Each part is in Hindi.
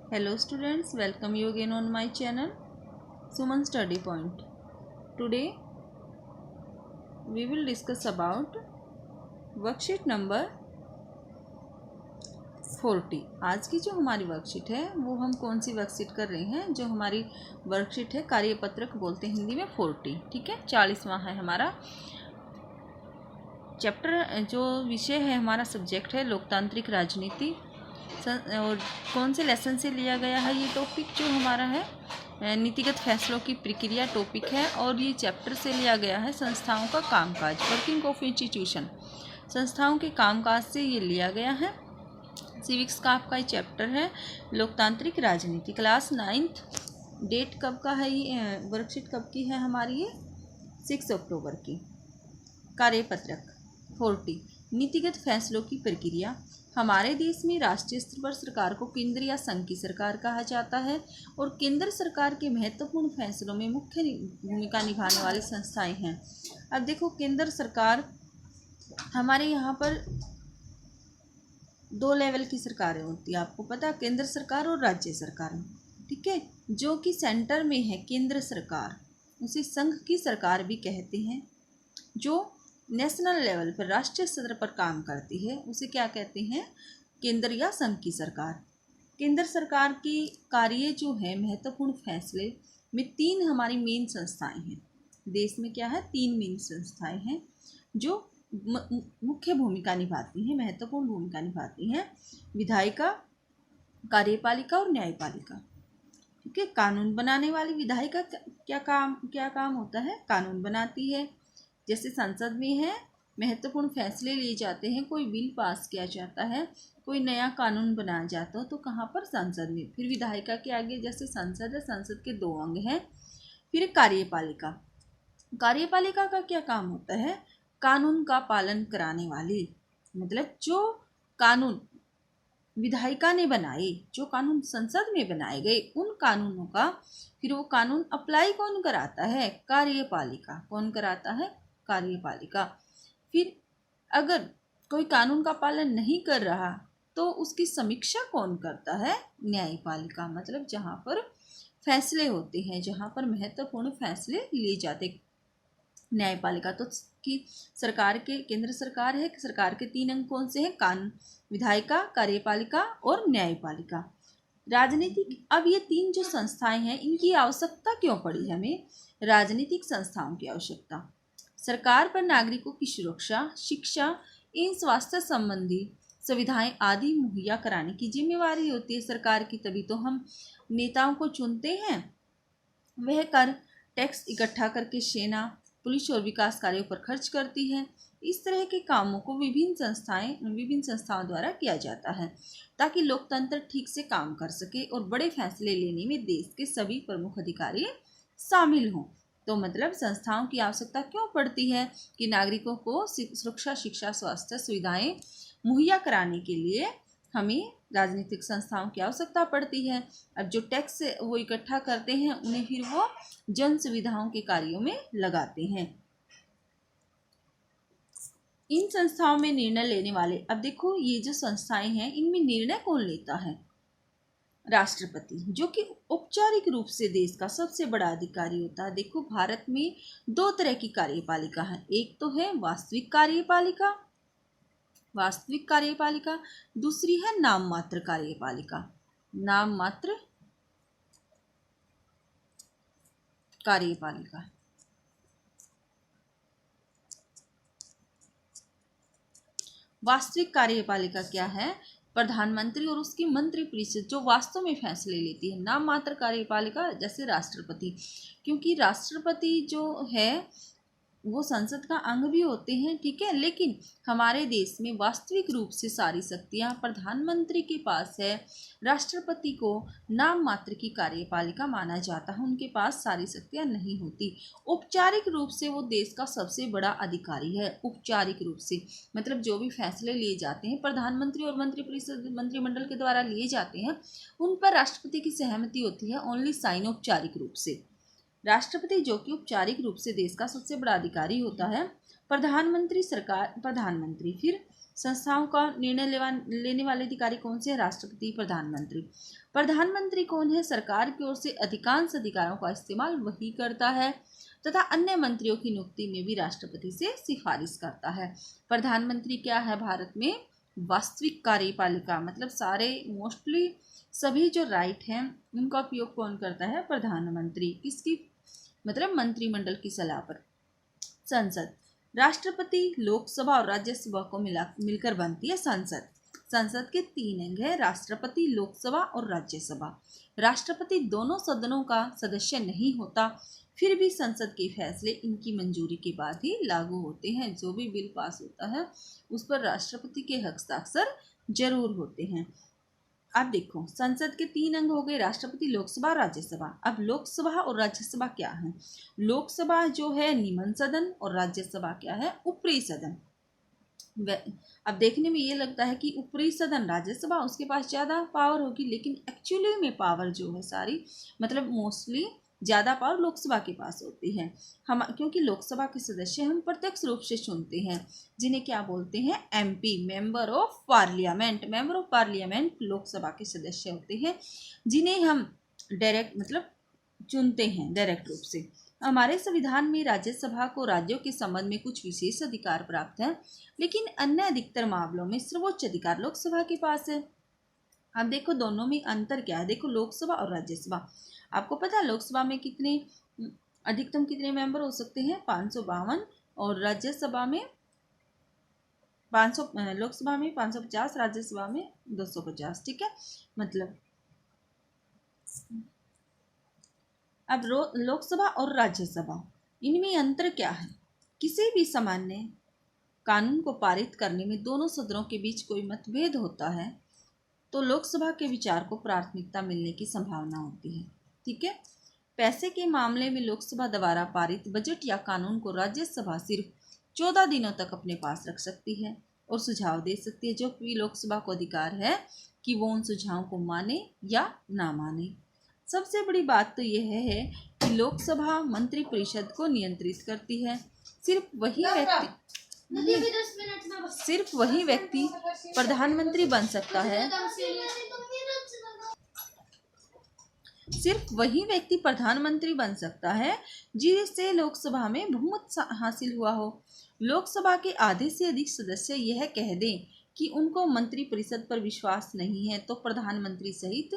Hello students, welcome you again on my channel Suman Study Point. Today we will discuss about worksheet number 40। आज की जो हमारी वर्कशीट है वो हम कौन सी वर्कशीट कर रहे हैं, जो हमारी वर्कशीट है कार्यपत्रक बोलते हैं हिंदी में 40। ठीक है, 40वां है हमारा चैप्टर। जो विषय है हमारा सब्जेक्ट है लोकतांत्रिक राजनीति। और कौन से लेसन से लिया गया है ये टॉपिक जो हमारा है नीतिगत फैसलों की प्रक्रिया टॉपिक है। और ये चैप्टर से लिया गया है संस्थाओं का कामकाज, वर्किंग ऑफ इंस्टीट्यूशन, संस्थाओं के कामकाज से ये लिया गया है। सिविक्स का आपका ये चैप्टर है लोकतांत्रिक राजनीति, क्लास 9th। डेट कब का है ये वर्कशीट कब की है हमारी, ये 6 अक्टूबर की। कार्यपत्रक 40 नीतिगत फैसलों की प्रक्रिया। हमारे देश में राष्ट्रीय स्तर पर सरकार को केंद्र या संघ की सरकार कहा जाता है और केंद्र सरकार के महत्वपूर्ण फैसलों में मुख्य भूमिका निभाने वाली संस्थाएं हैं। अब देखो, केंद्र सरकार हमारे यहाँ पर 2 लेवल की सरकारें होती है, आपको पता, केंद्र सरकार और राज्य सरकार। ठीक है, जो कि सेंटर में है केंद्र सरकार, उसे संघ की सरकार भी कहते हैं। जो नेशनल लेवल पर राष्ट्रीय स्तर पर काम करती है उसे क्या कहते हैं, केंद्र या संघ की सरकार। केंद्र सरकार की कार्य जो है महत्वपूर्ण फैसले में 3 हमारी मेन संस्थाएं हैं। देश में क्या है, 3 मेन संस्थाएं हैं जो मुख्य भूमिका निभाती हैं, महत्वपूर्ण भूमिका निभाती हैं। विधायिका, कार्यपालिका और न्यायपालिका। ठीक है, कानून बनाने वाली विधायिका क्या काम होता है, कानून बनाती है। जैसे संसद में है, महत्वपूर्ण फैसले लिए जाते हैं, कोई बिल पास किया जाता है, कोई नया कानून बनाया जाता हो तो कहाँ पर, संसद में। फिर विधायिका के आगे जैसे संसद है, संसद के 2 अंग हैं। फिर कार्यपालिका, कार्यपालिका का क्या काम होता है, कानून का पालन कराने वाली, मतलब जो कानून विधायिका ने बनाए, जो कानून संसद में बनाए गए, उन कानूनों का फिर वो कानून अप्लाई कौन कराता है, कार्यपालिका। कौन कराता है, कार्यपालिका। फिर अगर कोई कानून का पालन नहीं कर रहा तो उसकी समीक्षा कौन करता है, न्यायपालिका। मतलब जहाँ पर फैसले होते हैं, जहाँ पर महत्वपूर्ण फैसले लिए जाते, न्यायपालिका। तो कि सरकार के, केंद्र सरकार है, सरकार के 3 अंग कौन से हैं, कानून, विधायिका, कार्यपालिका और न्यायपालिका। राजनीतिक, अब ये 3 जो संस्थाएं हैं इनकी आवश्यकता क्यों पड़ी हमें, राजनीतिक संस्थाओं की आवश्यकता। सरकार पर नागरिकों की सुरक्षा, शिक्षा, इन स्वास्थ्य संबंधी सुविधाएं आदि मुहैया कराने की जिम्मेवारी होती है सरकार की। तभी तो हम नेताओं को चुनते हैं। वह कर, टैक्स इकट्ठा करके सेना, पुलिस और विकास कार्यों पर खर्च करती है। इस तरह के कामों को विभिन्न संस्थाओं द्वारा किया जाता है ताकि लोकतंत्र ठीक से काम कर सके और बड़े फैसले लेने में देश के सभी प्रमुख अधिकारी शामिल हों। तो मतलब संस्थाओं की आवश्यकता क्यों पड़ती है कि नागरिकों को सुरक्षा, शिक्षा, स्वास्थ्य सुविधाएं मुहैया कराने के लिए हमें राजनीतिक संस्थाओं की आवश्यकता पड़ती है। अब जो टैक्स वो इकट्ठा करते हैं उन्हें फिर वो जन सुविधाओं के कार्यों में लगाते हैं। इन संस्थाओं में निर्णय लेने वाले, अब देखो ये जो संस्थाएं हैं इनमें निर्णय कौन लेता है, राष्ट्रपति, जो कि औपचारिक रूप से देश का सबसे बड़ा अधिकारी होता है। देखो, भारत में 2 तरह की कार्यपालिका है, एक तो है वास्तविक कार्यपालिका, दूसरी है नाम मात्र कार्यपालिका, नाम मात्र कार्यपालिका। वास्तविक कार्यपालिका क्या है, प्रधानमंत्री और उसकी मंत्रिपरिषद जो वास्तव में फैसले लेती है। नाम मात्र कार्यपालिका जैसे राष्ट्रपति, क्योंकि राष्ट्रपति जो है वो संसद का अंग भी होते हैं, ठीक है, लेकिन हमारे देश में वास्तविक रूप से सारी शक्तियां प्रधानमंत्री के पास है। राष्ट्रपति को नाम मात्र की कार्यपालिका माना जाता है, उनके पास सारी शक्तियां नहीं होती। औपचारिक रूप से वो देश का सबसे बड़ा अधिकारी है। औपचारिक रूप से मतलब जो भी फैसले लिए जाते हैं प्रधानमंत्री और मंत्रिपरिषद, मंत्रिमंडल के द्वारा लिए जाते हैं, उन पर राष्ट्रपति की सहमति होती है, ओनली साइन, औपचारिक रूप से। राष्ट्रपति जो कि औपचारिक रूप से देश का सबसे बड़ा अधिकारी होता है। प्रधानमंत्री, फिर संस्थाओं का निर्णय लेने वाले अधिकारी कौन से हैं? राष्ट्रपति, प्रधानमंत्री। प्रधानमंत्री कौन है? सरकार की ओर से अधिकांश अधिकारों का इस्तेमाल वही करता है तथा अन्य मंत्रियों की नियुक्ति में भी राष्ट्रपति से सिफारिश करता है। प्रधानमंत्री क्या है भारत में? वास्तविक कार्यपालिका, मतलब सारे मोस्टली सभी जो राइट हैं उनका उपयोग कौन करता है? प्रधानमंत्री। किसकी? मतलब मंत्रिमंडल की सलाह पर। संसद, राष्ट्रपति, लोकसभा और राज्यसभा को मिलकर बनती है संसद। संसद के 3 अंग है, राष्ट्रपति, लोकसभा और राज्यसभा। राष्ट्रपति दोनों सदनों का सदस्य नहीं होता, फिर भी संसद के फैसले इनकी मंजूरी के बाद ही लागू होते हैं। जो भी बिल पास होता है उस पर राष्ट्रपति के हस्ताक्षर जरूर होते हैं। अब देखो, संसद के 3 अंग हो गए, राष्ट्रपति, लोकसभा, राज्यसभा। अब लोकसभा और राज्यसभा क्या है? लोकसभा जो है निम्न सदन और राज्यसभा क्या है? ऊपरी सदन। अब देखने में ये लगता है कि ऊपरी सदन राज्यसभा उसके पास ज़्यादा पावर होगी, लेकिन एक्चुअली में पावर जो है सारी, मतलब मोस्टली ज़्यादा पावर लोकसभा के पास होती है। हम क्योंकि लोकसभा के सदस्य हम प्रत्यक्ष रूप से चुनते हैं, जिन्हें क्या बोलते हैं? MP, member of parliament. Member of parliament Lok Sabha के सदस्य होते हैं, जिन्हें हम डायरेक्ट मतलब चुनते हैं डायरेक्ट रूप से। हमारे संविधान में राज्यसभा को राज्यों के संबंध में कुछ विशेष अधिकार प्राप्त है, लेकिन अन्य अधिकतर मामलों में सर्वोच्च अधिकार लोकसभा के पास है। अब देखो दोनों में अंतर क्या है। देखो लोकसभा और राज्यसभा, आपको पता है लोकसभा में अधिकतम कितने मेंबर हो सकते हैं? 552 और राज्यसभा में 500, लोकसभा में 550, राज्यसभा में 250। ठीक है, मतलब अब लोकसभा और राज्यसभा, इनमें अंतर क्या है? किसी भी सामान्य कानून को पारित करने में दोनों सदनों के बीच कोई मतभेद होता है तो लोकसभा के विचार को प्राथमिकता मिलने की संभावना होती है। ठीक है, पैसे के मामले में लोकसभा द्वारा पारित बजट या कानून को राज्यसभा सिर्फ 14 दिनों तक अपने पास रख सकती है और सुझाव दे सकती है, जो कि लोकसभा को अधिकार है कि वो उन सुझावों को माने या ना माने। सबसे बड़ी बात तो यह है कि लोकसभा मंत्रिपरिषद को नियंत्रित करती है। सिर्फ वही व्यक्ति प्रधानमंत्री बन सकता है। सिर्फ वही व्यक्ति प्रधानमंत्री बन सकता है जिसे लोकसभा में बहुमत हासिल हुआ हो। लोकसभा के आधे से अधिक सदस्य यह कह दें कि उनको मंत्रिपरिषद पर विश्वास नहीं है तो प्रधानमंत्री सहित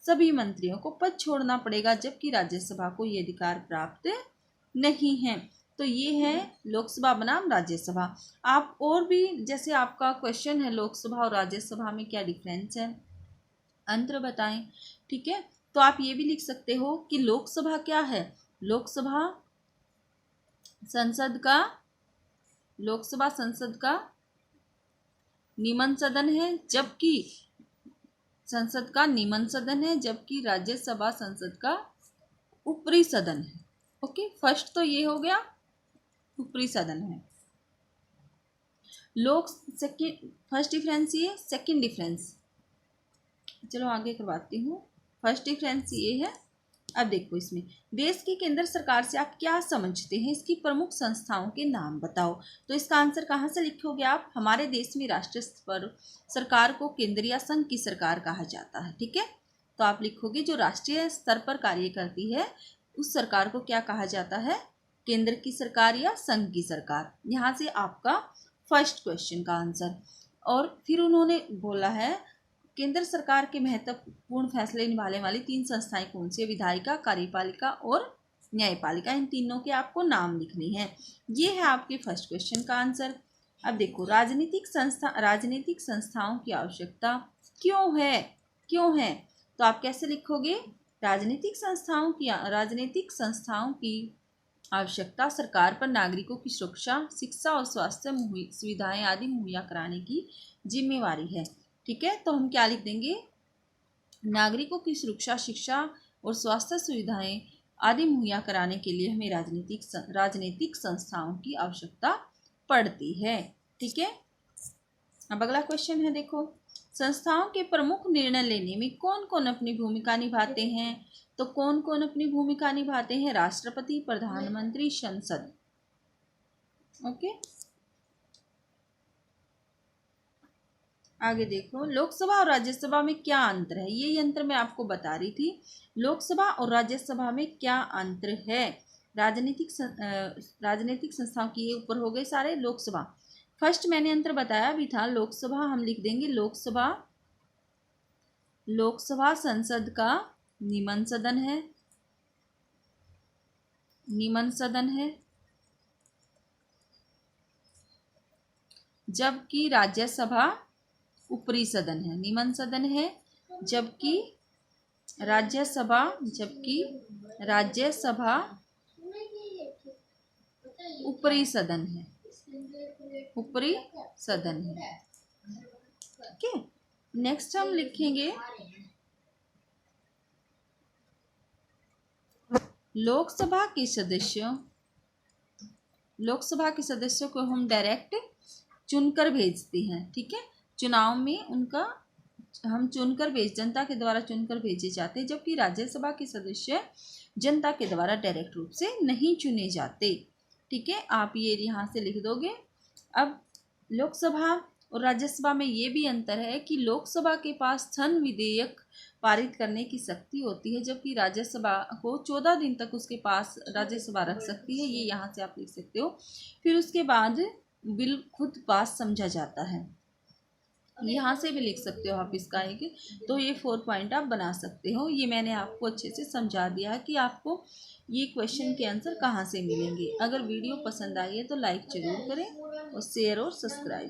सभी मंत्रियों को पद छोड़ना पड़ेगा, जबकि राज्यसभा को ये अधिकार प्राप्त नहीं है। तो ये है लोकसभा बनाम राज्यसभा। आप और भी, जैसे आपका क्वेश्चन है लोकसभा और राज्यसभा में क्या डिफरेंस है, अंतर बताएं। ठीक है, तो आप ये भी लिख सकते हो कि लोकसभा क्या है? लोकसभा संसद का निम्न सदन है, जबकि संसद का निम्न सदन है, जबकि राज्यसभा संसद का ऊपरी सदन है। ओके, फर्स्ट तो ये हो गया ऊपरी सदन है। फर्स्ट डिफरेंस ये, सेकंड डिफरेंस चलो आगे करवाती हूँ। फर्स्ट डिफरेंस ये है। अब देखो इसमें, देश की केंद्र सरकार से आप क्या समझते हैं? इसकी प्रमुख संस्थाओं के नाम बताओ। तो इसका आंसर कहाँ से लिखोगे आप? हमारे देश में राष्ट्रीय स्तर पर सरकार को केंद्र या संघ की सरकार कहा जाता है। ठीक है, तो आप लिखोगे जो राष्ट्रीय स्तर पर कार्य करती है उस सरकार को क्या कहा जाता है? केंद्र की सरकार या संघ की सरकार। यहाँ से आपका फर्स्ट क्वेश्चन का आंसर। और फिर उन्होंने बोला है केंद्र सरकार के महत्वपूर्ण फैसले निभाने वाली 3 संस्थाएं कौन सी है? विधायिका, कार्यपालिका और न्यायपालिका। इन तीनों के आपको नाम लिखने हैं। ये है आपके फर्स्ट क्वेश्चन का आंसर। अब देखो, राजनीतिक संस्थाओं की आवश्यकता क्यों है? तो आप कैसे लिखोगे? राजनीतिक संस्थाओं की आवश्यकता सरकार पर नागरिकों की सुरक्षा, शिक्षा और स्वास्थ्य सुविधाएं आदि मुहैया कराने की जिम्मेवारी है। ठीक है, तो हम क्या लिख देंगे? नागरिकों की सुरक्षा, शिक्षा और स्वास्थ्य सुविधाएं आदि मुहैया कराने के लिए हमें राजनीतिक संस्थाओं की आवश्यकता पड़ती है। ठीक है, अब अगला क्वेश्चन है, देखो संस्थाओं के प्रमुख निर्णय लेने में कौन कौन अपनी भूमिका निभाते हैं? तो कौन कौन अपनी भूमिका निभाते हैं? राष्ट्रपति, प्रधानमंत्री, संसद। ओके, आगे देखो, लोकसभा और राज्यसभा में क्या अंतर है, ये अंतर मैं आपको बता रही थी। लोकसभा और राज्यसभा में क्या अंतर है। राजनीतिक संस्थाओं की, ये ऊपर हो गए सारे। लोकसभा फर्स्ट मैंने अंतर बताया भी था। लोकसभा हम लिख देंगे, लोकसभा संसद का निम्न सदन है, जबकि राज्यसभा ऊपरी सदन है, निम्न सदन है, जबकि राज्यसभा ऊपरी सदन है, ठीक है। नेक्स्ट हम लिखेंगे लोकसभा के सदस्यों को हम डायरेक्ट चुनकर भेजते हैं, ठीक है। चुनाव में उनका हम जनता के द्वारा चुनकर भेजे जाते हैं, जबकि राज्यसभा के सदस्य जनता के द्वारा डायरेक्ट रूप से नहीं चुने जाते, ठीक है। आप ये यहाँ से लिख दोगे। अब लोकसभा और राज्यसभा में ये भी अंतर है कि लोकसभा के पास धन विधेयक पारित करने की शक्ति होती है, जबकि राज्यसभा को 14 दिन तक उसके पास राज्यसभा रख सकती है, ये यहाँ से आप लिख सकते हो। फिर उसके बाद बिल खुद पास समझा जाता है, यहाँ से भी लिख सकते हो आप इसका एक। तो ये 4 पॉइंट आप बना सकते हो। ये मैंने आपको अच्छे से समझा दिया है कि आपको ये क्वेश्चन के आंसर कहाँ से मिलेंगे। अगर वीडियो पसंद आई है तो लाइक ज़रूर करें और शेयर और सब्सक्राइब।